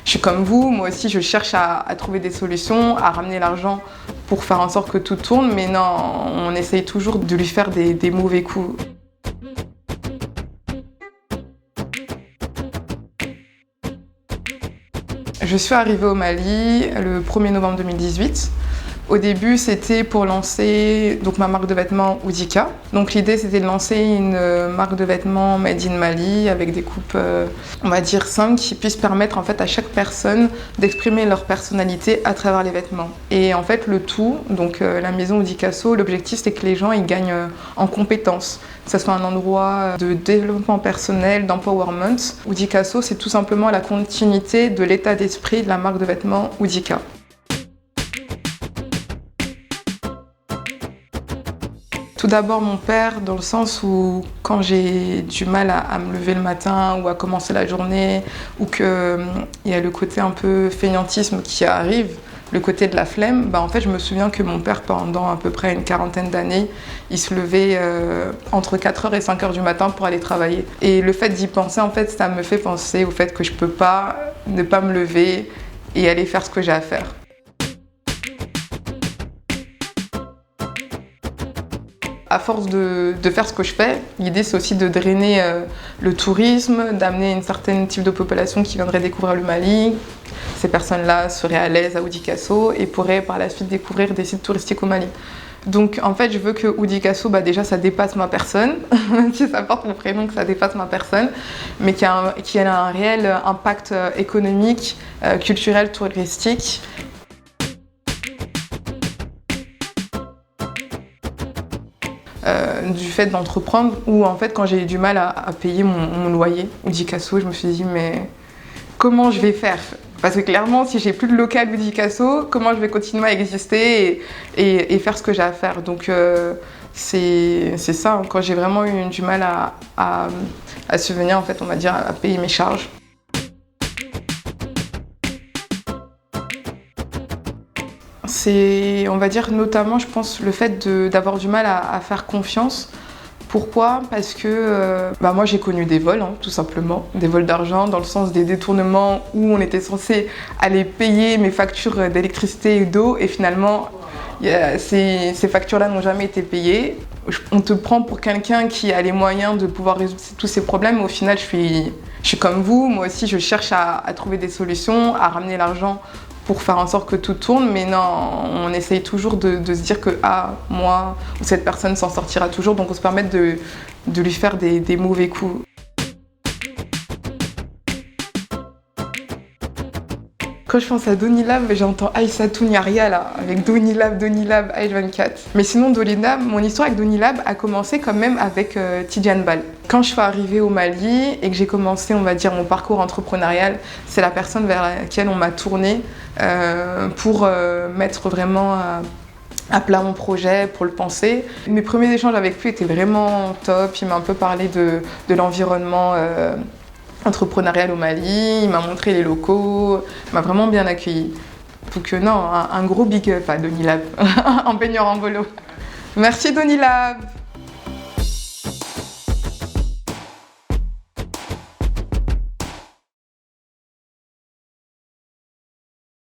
Je suis comme vous, moi aussi je cherche à trouver des solutions, à ramener l'argent pour faire en sorte que tout tourne, mais non, on essaye toujours de lui faire des mauvais coups. Je suis arrivée au Mali le 1er novembre 2018. Au début, c'était pour lancer ma marque de vêtements Oudika. Donc l'idée, c'était de lancer une marque de vêtements made in Mali avec des coupes, on va dire simples, qui puissent permettre en fait à chaque personne d'exprimer leur personnalité à travers les vêtements. Et en fait, le tout, la maison Oudikasso, l'objectif, c'est que les gens ils gagnent en compétences. Que ce soit un endroit de développement personnel, d'empowerment. Oudikasso, c'est tout simplement la continuité de l'état d'esprit de la marque de vêtements Oudika. Tout d'abord mon père, dans le sens où quand j'ai du mal à me lever le matin ou à commencer la journée, ou qu'il y a le côté un peu fainéantisme qui arrive, le côté de la flemme, en fait je me souviens que mon père pendant à peu près une quarantaine d'années, il se levait entre 4h et 5h du matin pour aller travailler. Et le fait d'y penser, en fait, ça me fait penser au fait que je peux pas ne pas me lever et aller faire ce que j'ai à faire. À force de faire ce que je fais, l'idée c'est aussi de drainer le tourisme, d'amener un certain type de population qui viendrait découvrir le Mali. Ces personnes-là seraient à l'aise à Oudikasso et pourraient par la suite découvrir des sites touristiques au Mali. Donc en fait, je veux que Oudikasso, déjà ça dépasse ma personne, même si ça porte mon prénom, que ça dépasse ma personne, mais qu'il y a un réel impact économique, culturel, touristique. Du fait d'entreprendre, où en fait quand j'ai eu du mal à payer mon loyer Oudikasso, je me suis dit mais comment je vais faire? Parce que clairement si j'ai plus de local Oudikasso, comment je vais continuer à exister et faire ce que j'ai à faire? Donc c'est ça, quand j'ai vraiment eu du mal à subvenir en fait, on va dire, à payer mes charges. C'est, on va dire, notamment, je pense, le fait d'avoir du mal à faire confiance. Pourquoi? Parce que moi, j'ai connu des vols, tout simplement. Des vols d'argent, dans le sens des détournements où on était censé aller payer mes factures d'électricité et d'eau. Et finalement, ces factures-là n'ont jamais été payées. On te prend pour quelqu'un qui a les moyens de pouvoir résoudre tous ces problèmes. Mais au final, je suis comme vous. Moi aussi, je cherche à trouver des solutions, à ramener l'argent pour faire en sorte que tout tourne, mais non, on essaye toujours de se dire que moi ou cette personne s'en sortira toujours, donc on se permet de lui faire des mauvais coups. Quand je pense à Donilab, j'entends Aïssatou Niaria là, avec Donilab, H24. Mais sinon, Donilab, mon histoire avec Donilab a commencé quand même avec Tidiane Bal. Quand je suis arrivée au Mali et que j'ai commencé, on va dire, mon parcours entrepreneurial, c'est la personne vers laquelle on m'a tournée pour mettre vraiment à plat mon projet, pour le penser. Mes premiers échanges avec lui étaient vraiment top. Il m'a un peu parlé de l'environnement entrepreneurial au Mali, il m'a montré les locaux, il m'a vraiment bien accueilli. Donc non, un gros big up à Donilab, en baigneur en volo. Merci Donilab.